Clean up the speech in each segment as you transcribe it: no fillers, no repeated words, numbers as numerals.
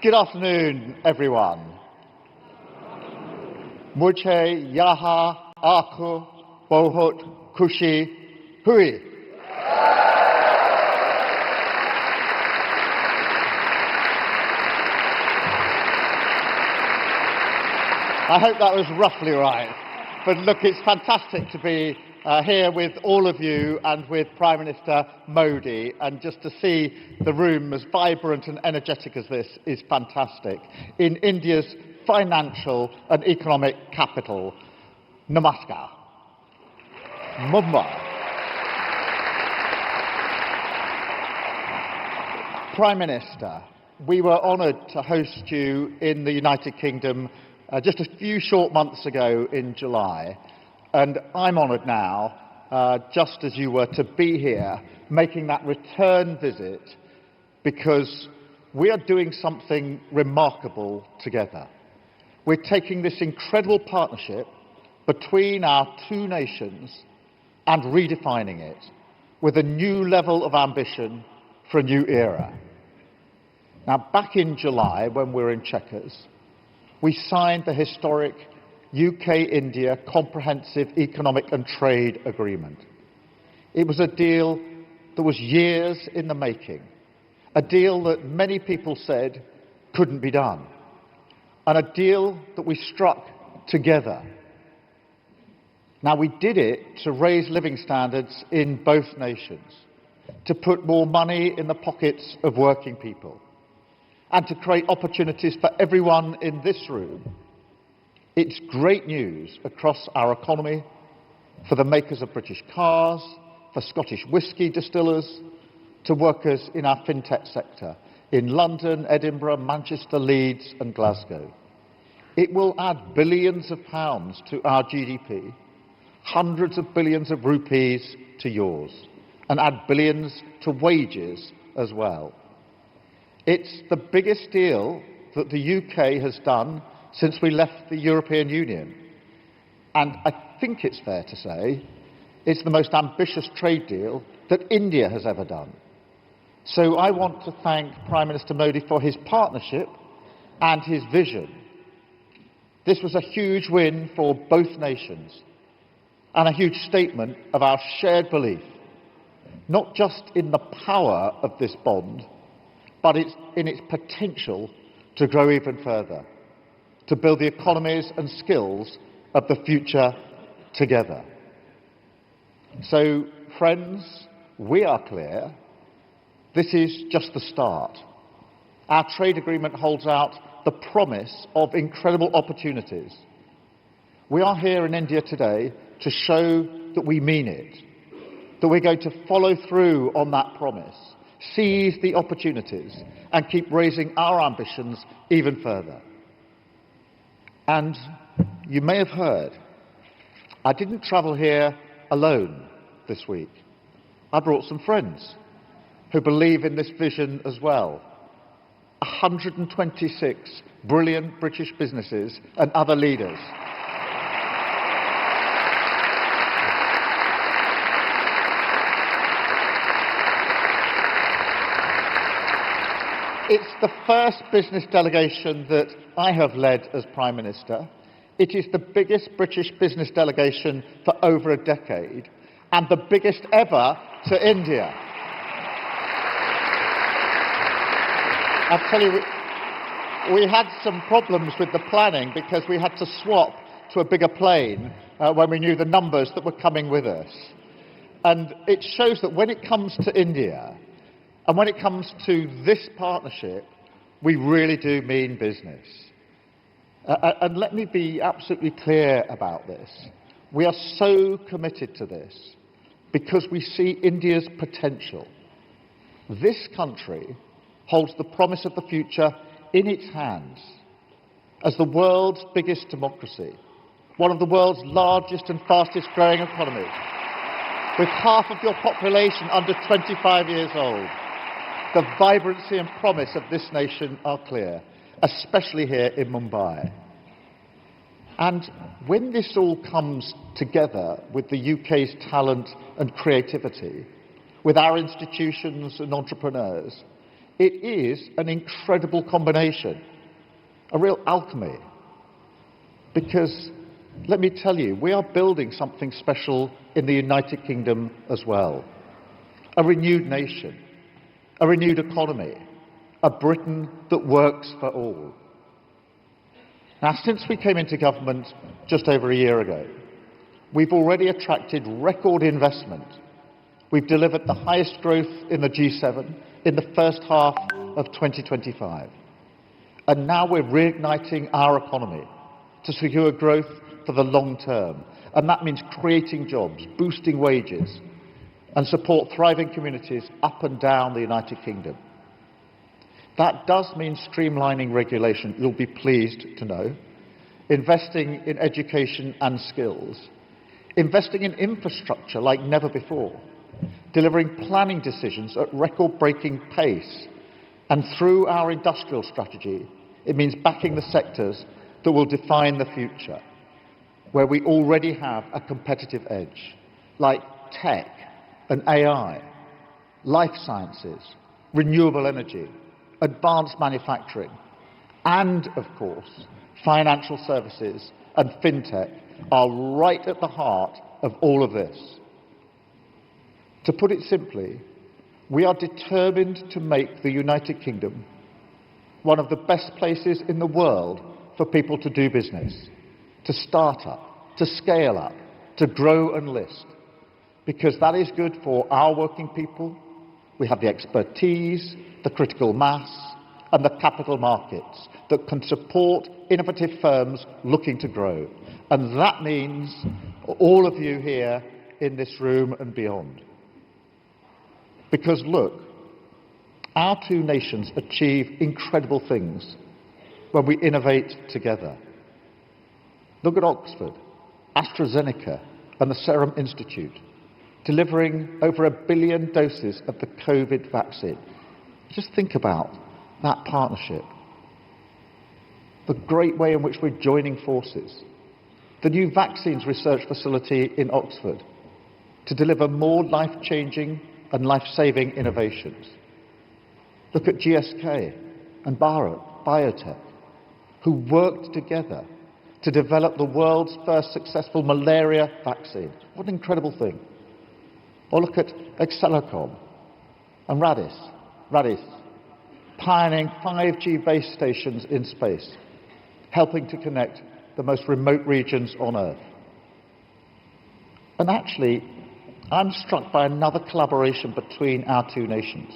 Good afternoon, everyone. Mujhe yaha aapko bahut khushi hui. I hope that was roughly right. But look, it's fantastic to be here with all of you and with Prime Minister Modi, and just to see the room as vibrant and energetic as this is fantastic. In India's financial and economic capital, Namaskar, Mumbai. Prime Minister, we were honoured to host you in the United Kingdom just a few short months ago in July, and I'm honoured now, just as you were, to be here making that return visit, because we are doing something remarkable together. We're taking this incredible partnership between our two nations and redefining it with a new level of ambition for a new era. Now, back in July, when we were in Chequers, we signed the historic UK-India Comprehensive Economic and Trade Agreement. It was a deal that was years in the making, a deal that many people said couldn't be done, and a deal that we struck together. Now, we did it to raise living standards in both nations, to put more money in the pockets of working people, and to create opportunities for everyone in this room. It's great news across our economy, for the makers of British cars, for Scottish whisky distillers, to workers in our Fintech sector in London, Edinburgh, Manchester, Leeds and Glasgow. It will add billions of pounds to our GDP, hundreds of billions of rupees to yours, and add billions to wages as well. It's the biggest deal that the UK has done since we left the European Union. And I think it's fair to say it's the most ambitious trade deal that India has ever done. So I want to thank Prime Minister Modi for his partnership and his vision. This was a huge win for both nations and a huge statement of our shared belief, not just in the power of this bond, but in its potential to grow even further, to build the economies and skills of the future together. So, friends, we are clear, this is just the start. Our trade agreement holds out the promise of incredible opportunities. We are here in India today to show that we mean it, that we're going to follow through on that promise, seize the opportunities and keep raising our ambitions even further. And you may have heard, I didn't travel here alone this week. I brought some friends who believe in this vision as well. 126 brilliant British businesses and other leaders. It's the first business delegation that I have led as Prime Minister. It is the biggest British business delegation for over a decade, and the biggest ever to India. I tell you, we had some problems with the planning because we had to swap to a bigger plane when we knew the numbers that were coming with us. And it shows that when it comes to India, and when it comes to this partnership, we really do mean business. And let me be absolutely clear about this. We are so committed to this because we see India's potential. This country holds the promise of the future in its hands as the world's biggest democracy, one of the world's largest and fastest growing economies, with half of your population under 25 years old. The vibrancy and promise of this nation are clear, especially here in Mumbai. And when this all comes together with the UK's talent and creativity, with our institutions and entrepreneurs, It is an incredible combination, a real alchemy, because let me tell you, we are building something special in the United Kingdom as well. A renewed nation, a renewed economy, a Britain that works for all. Now, since we came into government just over a year ago, we've already attracted record investment. We've delivered the highest growth in the G7 in the first half of 2025. And now we're reigniting our economy to secure growth for the long term. And that means creating jobs, boosting wages, and support thriving communities up and down the United Kingdom. That does mean streamlining regulation, you'll be pleased to know, investing in education and skills, investing in infrastructure like never before, delivering planning decisions at record-breaking pace, and through our industrial strategy, it means backing the sectors that will define the future, where we already have a competitive edge, like tech and AI, life sciences, renewable energy, advanced manufacturing, and, of course, financial services and fintech are right at the heart of all of this. To put it simply, we are determined to make the United Kingdom one of the best places in the world for people to do business, to start up, to scale up, to grow and list, because that is good for our working people. We have the expertise, the critical mass, and the capital markets that can support innovative firms looking to grow. And that means all of you here in this room and beyond. Because look, our two nations achieve incredible things when we innovate together. Look at Oxford, AstraZeneca, and the Serum Institute, delivering over 1 billion doses of the COVID vaccine. Just think about that partnership. The great way in which we're joining forces. The new vaccines research facility in Oxford to deliver more life-changing and life-saving innovations. Look at GSK and Biotech, who worked together to develop the world's first successful malaria vaccine. What an incredible thing. Or look at Excelicom and Radis, pioneering 5G base stations in space, helping to connect the most remote regions on Earth. And actually, I'm struck by another collaboration between our two nations.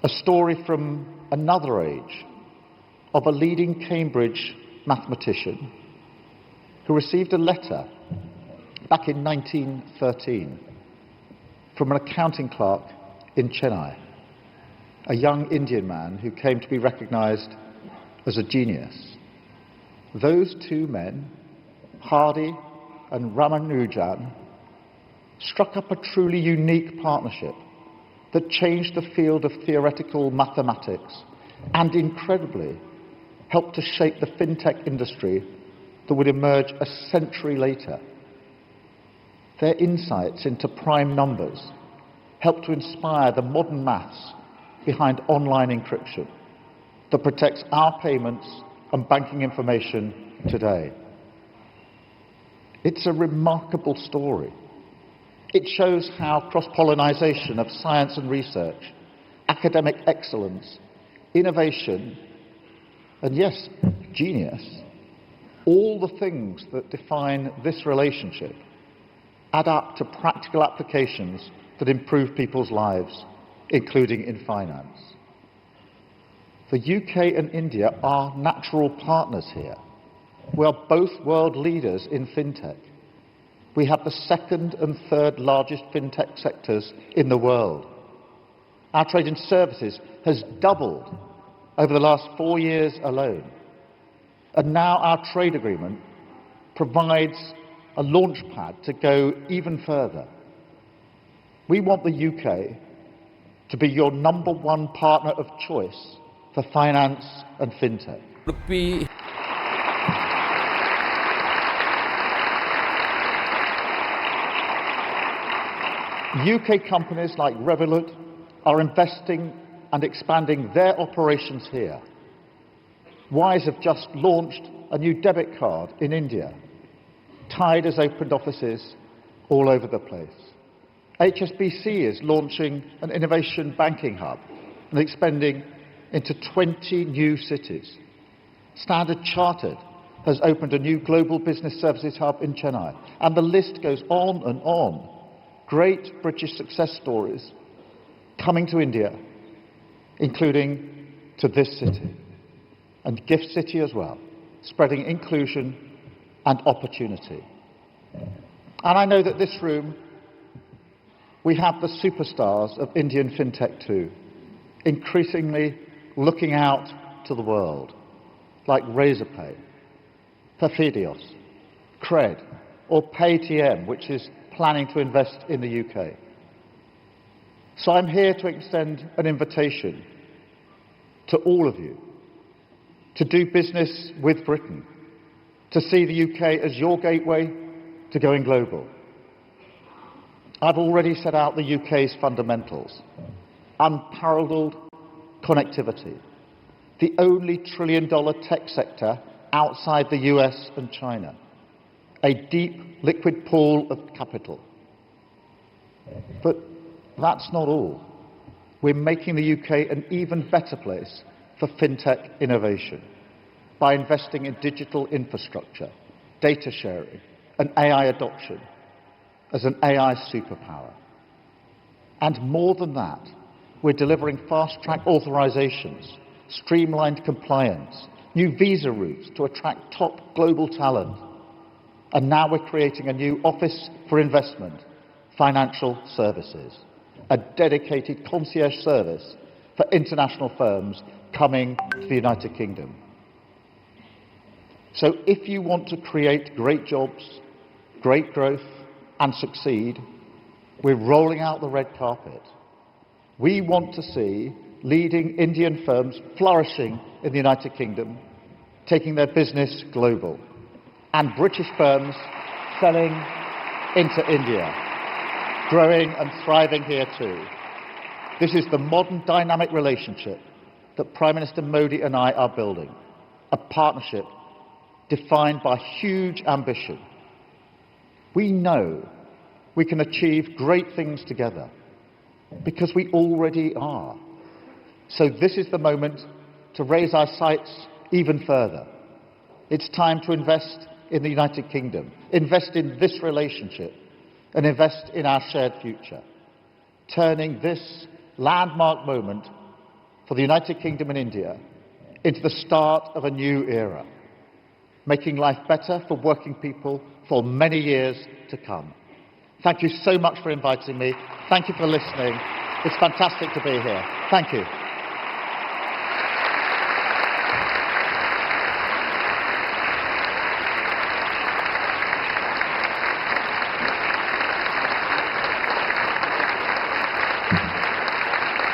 A story from another age of a leading Cambridge mathematician who received a letter back in 1913 from an accounting clerk in Chennai, a young Indian man who came to be recognized as a genius. Those two men, Hardy and Ramanujan, struck up a truly unique partnership that changed the field of theoretical mathematics and, incredibly, helped to shape the fintech industry that would emerge a century later. Their insights into prime numbers helped to inspire the modern maths behind online encryption that protects our payments and banking information today. It's a remarkable story. It shows how cross-pollination of science and research, academic excellence, innovation, and yes, genius, all the things that define this relationship add up to practical applications that improve people's lives, including in finance. The UK and India are natural partners here. We are both world leaders in fintech. We have the second and third largest fintech sectors in the world. Our trade in services has doubled over the last 4 years alone. And now our trade agreement provides a launch pad to go even further. We want the UK to be your #1 partner of choice for finance and fintech. UK companies like Revolut are investing and expanding their operations here. Wise have just launched a new debit card in India. Tide has opened offices all over the place. HSBC is launching an innovation banking hub and expanding into 20 new cities. Standard Chartered has opened a new global business services hub in Chennai, and the list goes on and on. Great British success stories coming to India, including to this city, and Gift City as well, spreading inclusion and opportunity. And I know that this room, we have the superstars of Indian fintech too, increasingly looking out to the world, like Razorpay, Perfidios, Cred, or Paytm, which is planning to invest in the UK. So I'm here to extend an invitation to all of you to do business with Britain, to see the UK as your gateway to going global. I've already set out the UK's fundamentals: unparalleled connectivity, the only trillion-dollar tech sector outside the US and China, a deep liquid pool of capital. But that's not all. We're making the UK an even better place for fintech innovation by investing in digital infrastructure, data sharing, and AI adoption as an AI superpower. And more than that, we're delivering fast-track authorizations, streamlined compliance, new visa routes to attract top global talent. And now we're creating a new Office for Investment, Financial Services, a dedicated concierge service for international firms coming to the United Kingdom. So if you want to create great jobs, great growth, and succeed, we're rolling out the red carpet. We want to see leading Indian firms flourishing in the United Kingdom, taking their business global, and British firms selling into India, growing and thriving here too. This is the modern dynamic relationship that Prime Minister Modi and I are building, a partnership defined by huge ambition. We know we can achieve great things together because we already are. So this is the moment to raise our sights even further. It's time to invest in the United Kingdom, invest in this relationship, and invest in our shared future, turning this landmark moment for the United Kingdom and India into the start of a new era, making life better for working people for many years to come. Thank you so much for inviting me. Thank you for listening. It's fantastic to be here. Thank you.